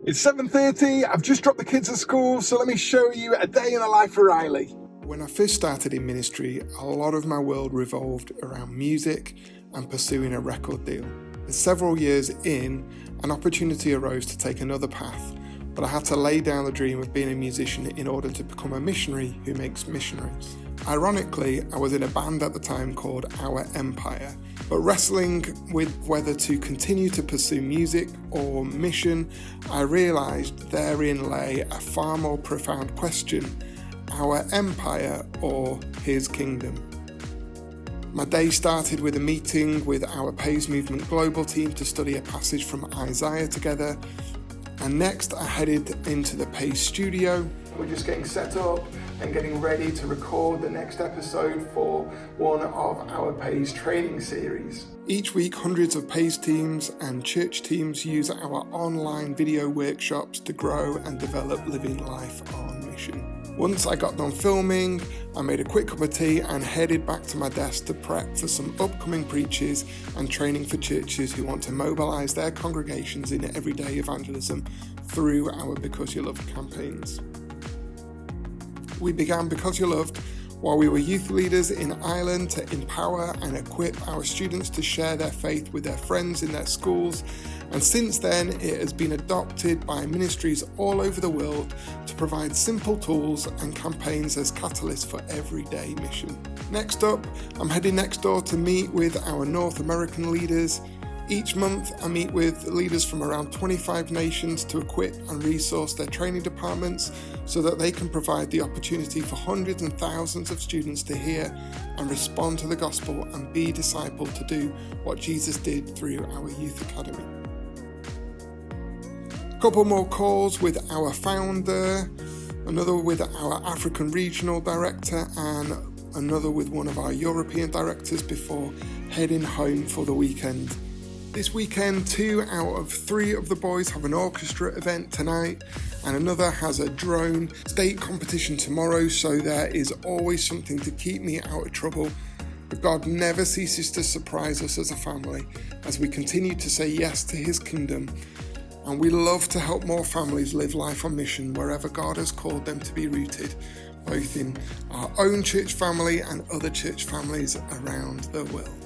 It's 7:30, I've just dropped the kids at school, so let me show you a day in the life of Riley. When I first started in ministry, a lot of my world revolved around music and pursuing a record deal. And several years in, an opportunity arose to take another path, but I had to lay down the dream of being a musician in order to become a missionary who makes missionaries. Ironically, I was in a band at the time called Our Empire, but wrestling with whether to continue to pursue music or mission, I realised therein lay a far more profound question: our empire or his kingdom? My day started with a meeting with our Praise Movement Global team to study a passage from Isaiah together, and next I headed into the Praise studio. We're just getting set up and getting ready to record the next episode for one of our Praise training series. Each week, hundreds of Praise teams and church teams use our online video workshops to grow and develop living life on mission. Once I got done filming, I made a quick cup of tea and headed back to my desk to prep for some upcoming preachers and training for churches who want to mobilise their congregations in everyday evangelism through our Because You're Loved campaigns. We began Because You're Loved while we were youth leaders in Ireland to empower and equip our students to share their faith with their friends in their schools, and since then it has been adopted by ministries all over the world to provide simple tools and campaigns as catalysts for everyday mission. Next up, I'm heading next door to meet with our North American leaders. Each month I meet with leaders from around 25 nations to equip and resource their training departments so that they can provide the opportunity for hundreds and thousands of students to hear and respond to the gospel and be discipled to do what Jesus did through our youth academy. A couple more calls with our founder, another with our African regional director, and another with one of our European directors before heading home for the weekend. This weekend, 2 out of 3 of the boys have an orchestra event tonight, and another has a drone state competition tomorrow, so there is always something to keep me out of trouble. But God never ceases to surprise us as a family as we continue to say yes to his kingdom, and we love to help more families live life on mission wherever God has called them to be rooted, both in our own church family and other church families around the world.